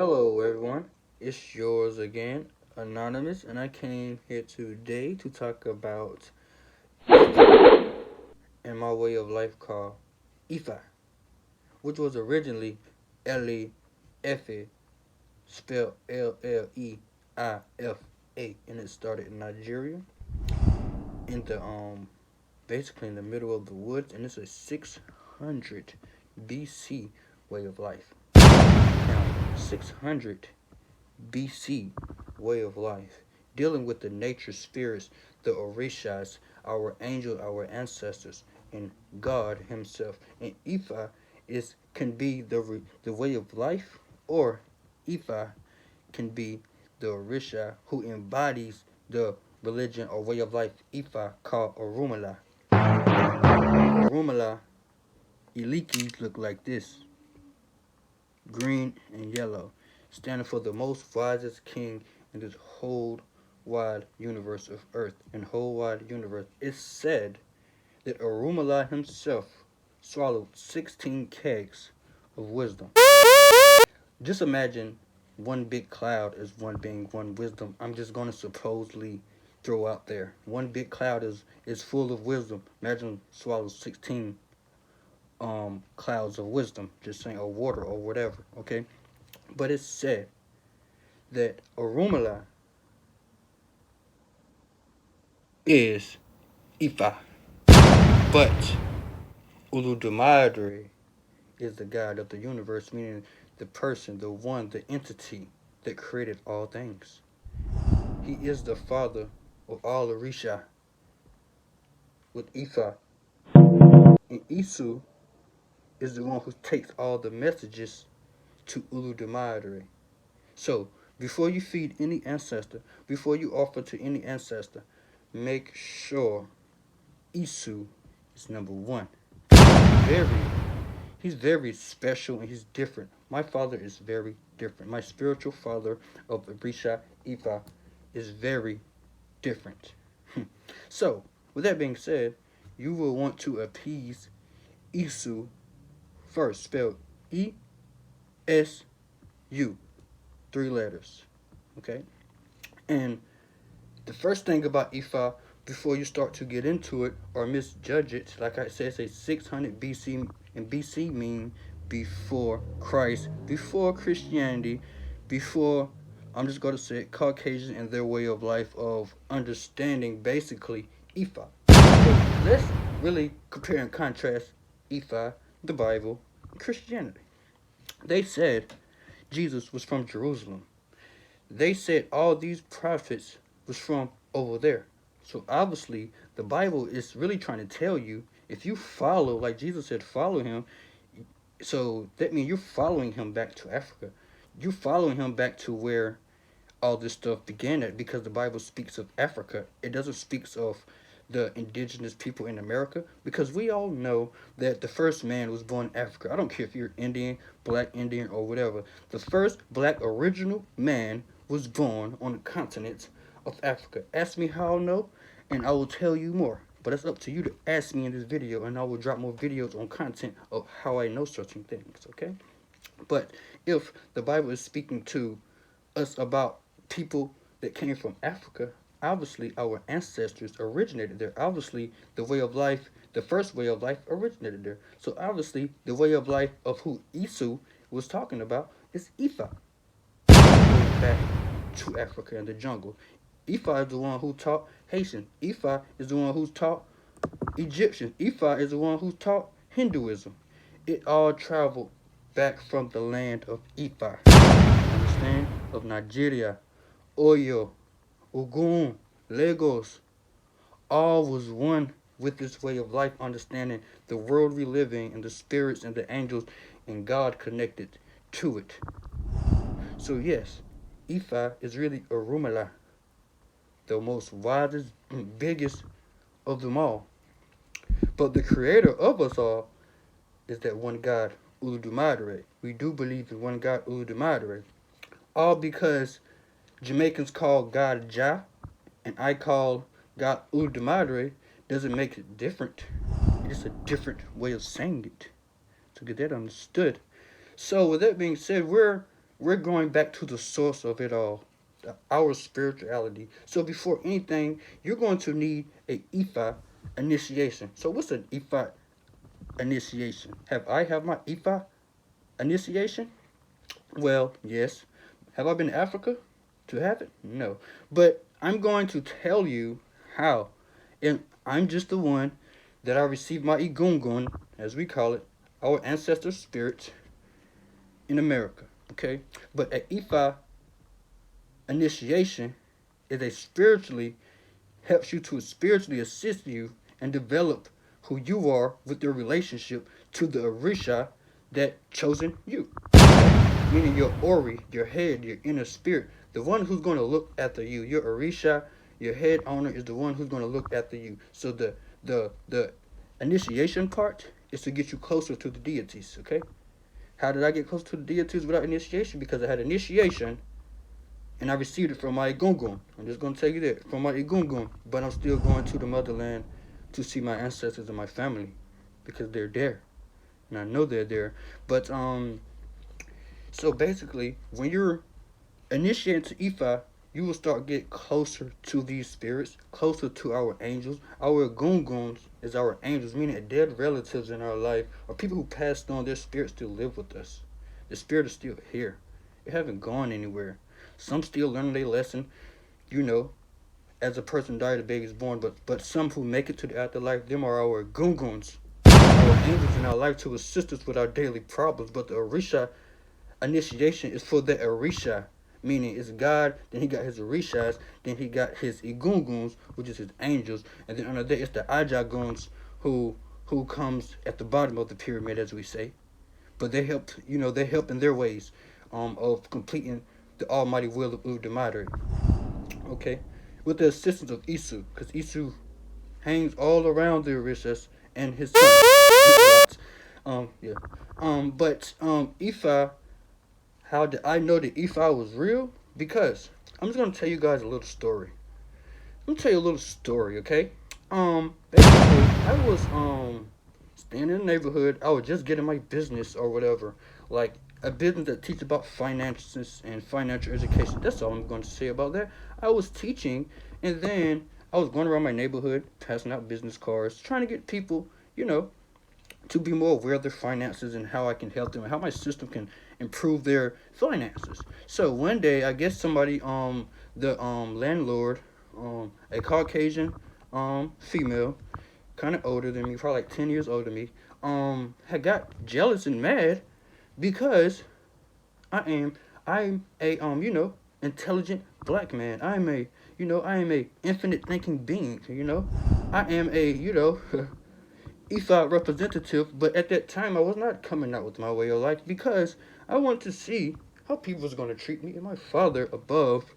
Hello, everyone. It's yours again, Anonymous, and I came here today to talk about in my way of life called Ifa, which was originally L-E-F-A, spelled L-L-E-I-F-A, and it started in Nigeria, in the basically in the middle of the woods, and it's a 600 BC way of life. Now, 600 BC way of life, dealing with the nature spirits, the Orishas, our angels, our ancestors, and God Himself. And Ifa can be the way of life, or Ifa can be the Orisha who embodies the religion or way of life Ifa called Orumala. Orumala Ilikis look like this: green and yellow, standing for the most wisest king in this whole wide universe of Earth and whole wide universe. It's said that Arumala himself swallowed 16 kegs of wisdom. Just imagine one big cloud as one being one wisdom. I'm just going to supposedly throw out there. One big cloud is full of wisdom. Imagine swallows 16 clouds of wisdom, just saying, or water or whatever, okay? But it's said that Orumala is Ifa, but Uludumadre is the God of the universe, meaning the person, the one, the entity that created all things. He is the father of all Orisha, with Ifa, and Isu is the one who takes all the messages to Uludumadre. So, before you feed any ancestor, before you offer to any ancestor, make sure Isu is number one. Very, he's very special and he's different. My father is very different. My spiritual father of Orisha Ifa is very different. So, with that being said, you will want to appease Isu first, spelled E-S-U, 3 letters. Okay? And the first thing about Ifa, before you start to get into it or misjudge it, like I said, it's a 600 BC, and BC mean before Christ, before Christianity, before, I'm just going to say it, Caucasian and their way of life of understanding basically Ifa. So let's really compare and contrast Ifa, the Bible, and Christianity. They said Jesus was from Jerusalem. They said all these prophets was from over there. So obviously the Bible is really trying to tell you, if you follow, like Jesus said, follow him, so that means you're following him back to Africa. You're following him back to where all this stuff began at, because the Bible speaks of Africa. It doesn't speak of the indigenous people in America, because we all know that the first man was born in Africa. I don't care if you're Indian, black Indian, or whatever. The first black original man was born on the continent of Africa. Ask me how I know, and I will tell you more. But it's up to you to ask me in this video, and I will drop more videos on content of how I know certain things, okay? But if the Bible is speaking to us about people that came from Africa, obviously our ancestors originated there. Obviously, the way of life, the first way of life originated there. So obviously, the way of life of who Isu was talking about is Ifa. Goes back to Africa and the jungle. Ifa is the one who taught Haitian. Ifa is the one who's taught Egyptian. Ifa is the one who taught Hinduism. It all traveled back from the land of Ifa. Understand? Of Nigeria, Oyo, Ogun, Lagos, all was one with this way of life, understanding the world we live in and the spirits and the angels and God connected to it. So yes, Ifa is really Orumala, the most widest and biggest of them all. But the creator of us all is that one God, Uludumadre. We do believe in one God, Uludumadre. All because Jamaicans call God Jah, and I call God Uludumadre, doesn't make it different. It's a different way of saying it. To get that understood. So with that being said, we're we're going back to the source of it all, our spirituality. So before anything, you're going to need a Ifa initiation. So what's an Ifa initiation? Have my Ifa initiation? Well, yes. Have I been to Africa to have it? No. But I'm going to tell you how. And I'm just the one that I received my Igungun, as we call it, our ancestor spirit in America. Okay? But an Ifa initiation is a spiritually helps you to spiritually assist you and develop who you are with your relationship to the Orisha that chosen you. Meaning your Ori, your head, your inner spirit, the one who's going to look after you. Your Orisha, your head owner is the one who's going to look after you. So the initiation part is to get you closer to the deities, okay? How did I get closer to the deities without initiation? Because I had initiation and I received it from my Igungun. I'm just going to tell you that, from my Igungun. But I'm still going to the motherland to see my ancestors and my family because they're there. And I know they're there. But, so basically, when you're initiated to Ifa, you will start get closer to these spirits, closer to our angels. Our gunguns is our angels, meaning dead relatives in our life, or people who passed on. Their spirits still live with us. The spirit is still here. It haven't gone anywhere. Some still learning their lesson, you know, as a person died, a baby is born. But some who make it to the afterlife, them are our gunguns, our angels in our life to assist us with our daily problems. But the Orisha initiation is for the Orisha, meaning it's God, then he got his Orishas, then he got his Igunguns, which is his angels, and then under that it's the Ajaguns who comes at the bottom of the pyramid, as we say. But they help, they help in their ways of completing the almighty will of Udamare. Okay? With the assistance of Isu, because Isu hangs all around the Orishas and his son. Yeah. Ifa, how did I know that Ifa was real? Because I'm just gonna tell you guys a little story. Let me tell you a little story, okay? Basically, I was staying in the neighborhood. I was just getting my business or whatever, like a business that teaches about finances and financial education. That's all I'm going to say about that. I was teaching, and then I was going around my neighborhood, passing out business cards, trying to get people, to be more aware of their finances and how I can help them and how my system can improve their finances. So one day, I guess somebody, the landlord, a Caucasian female, kind of older than me, probably like 10 years older than me, had got jealous and mad because I'm a intelligent black man. I am a infinite thinking being. I am a Eastside representative, but at that time I was not coming out with my way of life because I wanted to see how people was going to treat me. And my father above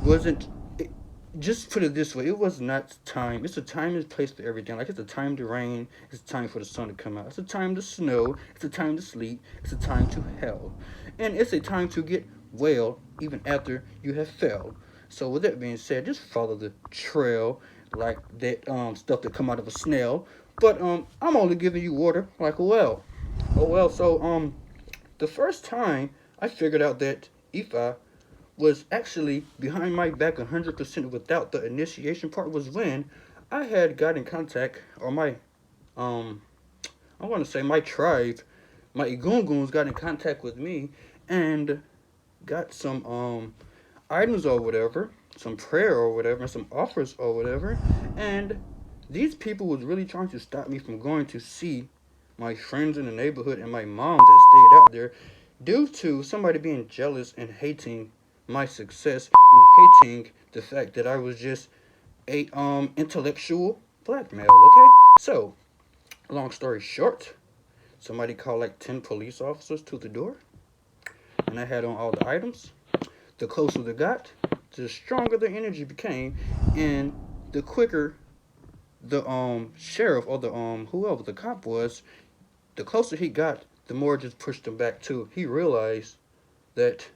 wasn't. Just put it this way, it was not time. It's a time and place for everything. Like it's a time to rain, it's a time for the sun to come out. It's a time to snow, it's a time to sleep, it's a time to hell. And it's a time to get well even after you have fell. So with that being said, just follow the trail like that stuff that come out of a snail. But I'm only giving you water like a well. Oh well, so the first time I figured out that Ifa was actually behind my back 100% without the initiation part was when I had got in contact, or um, I want to say my tribe, my Igunguns got in contact with me and got some items or whatever, some prayer or whatever, some offers or whatever, and these people was really trying to stop me from going to see my friends in the neighborhood and my mom that stayed out there due to somebody being jealous and hating my success and hating the fact that I was just a intellectual black male, okay? So, long story short, somebody called like 10 police officers to the door and I had on all the items. The closer they got, the stronger the energy became and the quicker the sheriff or the whoever the cop was, the closer he got, the more it just pushed him back too. He realized that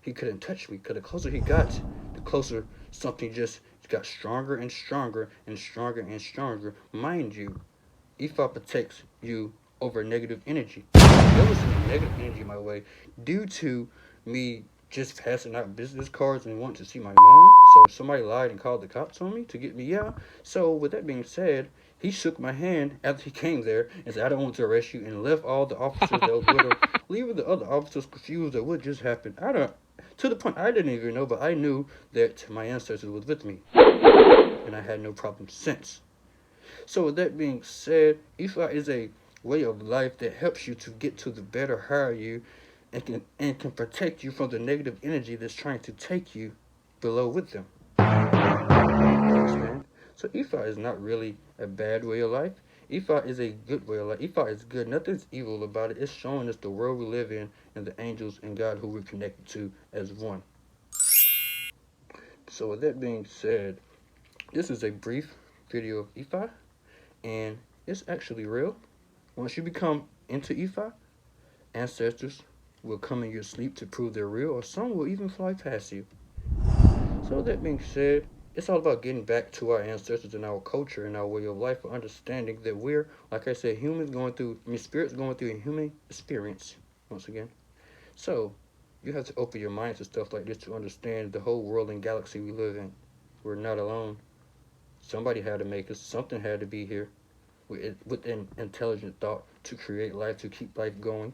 he couldn't touch me because the closer he got, the closer something just got stronger and stronger and stronger and stronger. Mind you, Ifa protects you over negative energy. There was some negative energy my way due to me just passing out business cards and wanting to see my mom. So somebody lied and called the cops on me to get me out. So with that being said, he shook my hand after he came there and said, "I don't want to arrest you," and left all the officers that was with him, leaving the other officers confused at what just happened. I don't, to the point I didn't even know, but I knew that my ancestors was with me, and I had no problem since. So with that being said, Ifa is a way of life that helps you to get to the better higher you, and can protect you from the negative energy that's trying to take you below with them. Understand? So Ifa is not really a bad way of life. Ifa is a good way of life. Ifa is good. Nothing's evil about it. It's showing us the world we live in and the angels and God who we're connected to as one. So with that being said, this is a brief video of Ifa, and it's actually real. Once you become into Ifa, ancestors will come in your sleep to prove they're real, or some will even fly past you. So that being said, it's all about getting back to our ancestors and our culture and our way of life, for understanding that we're, like I said, humans going through, spirits going through a human experience, once again. So, you have to open your mind to stuff like this to understand the whole world and galaxy we live in. We're not alone. Somebody had to make us, something had to be here with an intelligent thought to create life, to keep life going.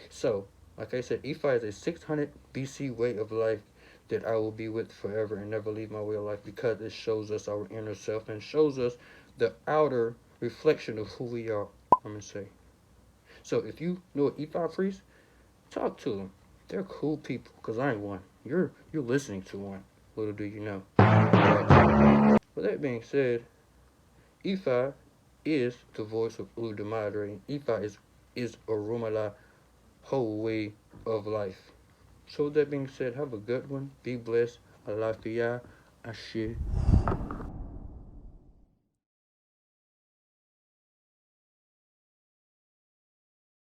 So, like I said, Ifa is a 600 BC way of life that I will be with forever and never leave my way of life, because it shows us our inner self and shows us the outer reflection of who we are, I'm going to say. So, if you know an Ifa priest, talk to them. They're cool people, because I ain't one. You're listening to one. Little do you know. With that being said, Ifa is the voice of Ulu Madre. Ifa is Orumala whole way of life. So with that being said, have a good one. Be blessed. Alafia. Ashe.